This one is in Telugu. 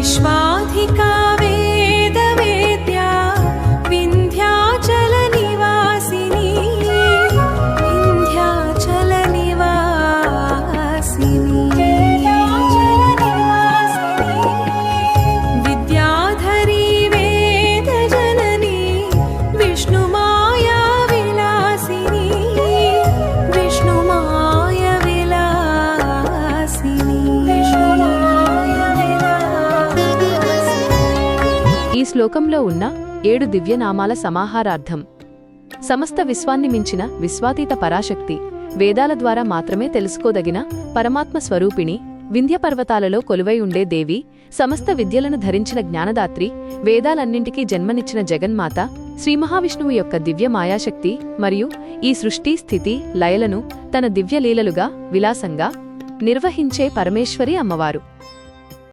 विश्वाधिका वेदवेद्या विन्ध्याचलनिवासिनी विद्याधरी वेदजननी विष्णुमाया विलासिनी ఈ శ్లోకంలో ఉన్న 7 దివ్యనామాల సమాహారార్థం. సమస్త విశ్వాన్ని మించిన విశ్వాతీత పరాశక్తి, వేదాల ద్వారా మాత్రమే తెలుసుకోదగిన పరమాత్మ స్వరూపిణి, వింధ్యపర్వతాలలో కొలువై ఉండే దేవి, సమస్త విద్యలను ధరించిన జ్ఞానదాత్రి, వేదాలన్నింటికీ జన్మనిచ్చిన జగన్మాత, శ్రీమహావిష్ణువు యొక్క దివ్య మాయాశక్తి మరియు ఈ సృష్టి స్థితి లయలను తన దివ్యలీలలుగా విలాసంగా నిర్వహించే పరమేశ్వరి అమ్మవారు.